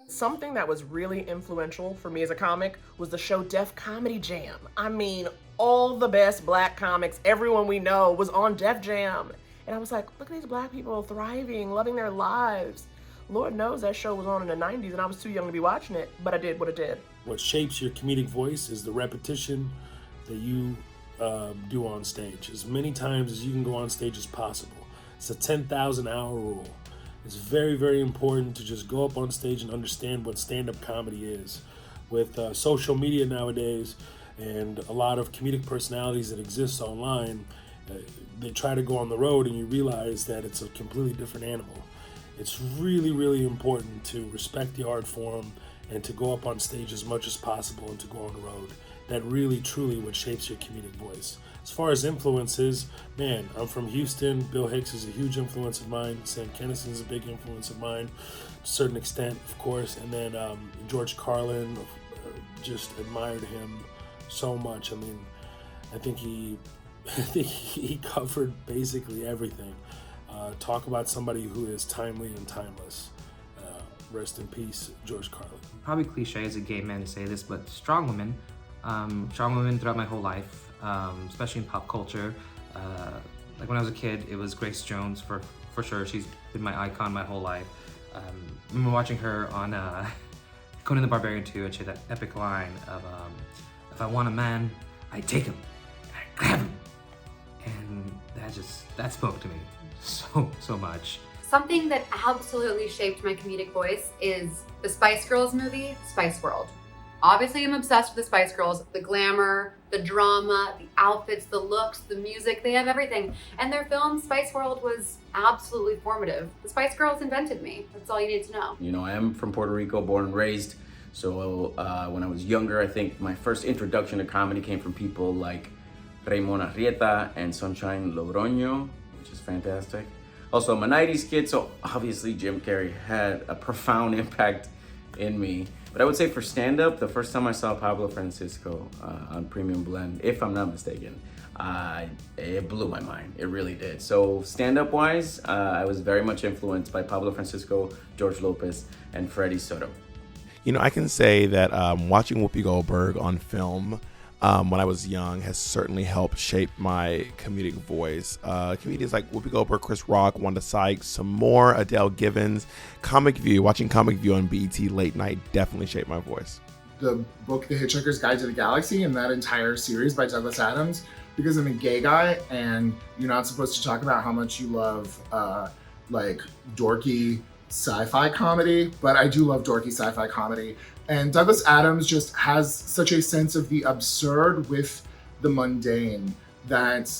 Something that was really influential for me as a comic was the show Def Comedy Jam. I mean, all the best black comics, everyone we know, was on Def Jam. And I was like, look at these black people thriving, loving their lives. Lord knows that show was on in the 90s and I was too young to be watching it, but I did what I did. What shapes your comedic voice is the repetition that you do on stage. As many times as you can go on stage as possible. It's a 10,000 hour rule. It's very, very important to just go up on stage and understand what stand-up comedy is. With social media nowadays and a lot of comedic personalities that exist online, they try to go on the road and you realize that it's a completely different animal. It's really, really important to respect the art form and to go up on stage as much as possible and to go on the road. That really, truly what shapes your comedic voice. As far as influences, man, I'm from Houston. Bill Hicks is a huge influence of mine. Sam Kinison is a big influence of mine, to a certain extent, of course. And then George Carlin, just admired him so much. I mean, I think he covered basically everything. Talk about somebody who is timely and timeless. Rest in peace, George Carlin. Probably cliche as a gay man to say this, but strong women. Strong women throughout my whole life. Especially in pop culture. Like when I was a kid, it was Grace Jones for sure. She's been my icon my whole life. I remember watching her on Conan the Barbarian 2, and she had that epic line of, if I want a man, I take him, and I grab him. And that spoke to me so much. Something that absolutely shaped my comedic voice is the Spice Girls movie, Spice World. Obviously, I'm obsessed with the Spice Girls, the glamour, the drama, the outfits, the looks, the music, they have everything. And their film, Spice World, was absolutely formative. The Spice Girls invented me. That's all you need to know. You know, I am from Puerto Rico, born and raised. So when I was younger, I think my first introduction to comedy came from people like Raymond Arrieta and Sunshine Logroño, which is fantastic. Also, I'm a 90s kid, so obviously Jim Carrey had a profound impact in me. But I would say for stand-up, the first time I saw Pablo Francisco on Premium Blend, if I'm not mistaken, it blew my mind. It really did. So stand-up wise, I was very much influenced by Pablo Francisco, George Lopez, and Freddie Soto. You know, I can say that watching Whoopi Goldberg on film when I was young has certainly helped shape my comedic voice. Comedians like Whoopi Goldberg, Chris Rock, Wanda Sykes, some more, Adele Givens. Watching Comic View on BET late night definitely shaped my voice. The book, The Hitchhiker's Guide to the Galaxy, and that entire series by Douglas Adams, because I'm a gay guy and you're not supposed to talk about how much you love like dorky sci-fi comedy, but I do love dorky sci-fi comedy. And Douglas Adams just has such a sense of the absurd with the mundane that,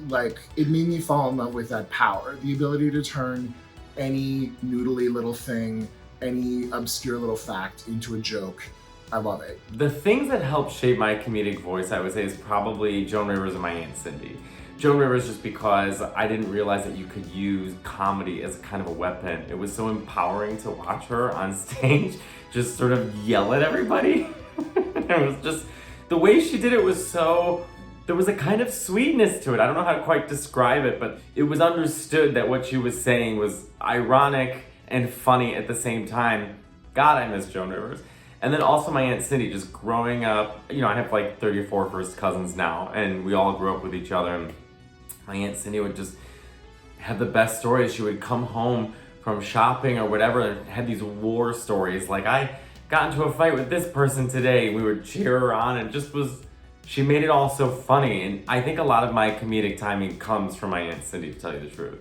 like, it made me fall in love with that power. The ability to turn any noodly little thing, any obscure little fact into a joke. I love it. The things that helped shape my comedic voice, I would say, is probably Joan Rivers and my Aunt Cindy. Joan Rivers, just because I didn't realize that you could use comedy as kind of a weapon. It was so empowering to watch her on stage just sort of yell at everybody. It was just, the way she did it was so, there was a kind of sweetness to it. I don't know how to quite describe it, but it was understood that what she was saying was ironic and funny at the same time. God, I miss Joan Rivers. And then also my Aunt Cindy, just growing up, you know, I have like 34 first cousins now, and we all grew up with each other. And my Aunt Cindy would just have the best stories. She would come home from shopping or whatever and had these war stories. Like, I got into a fight with this person today. We would cheer her on, and just was, she made it all so funny. And I think a lot of my comedic timing comes from my Aunt Cindy, to tell you the truth.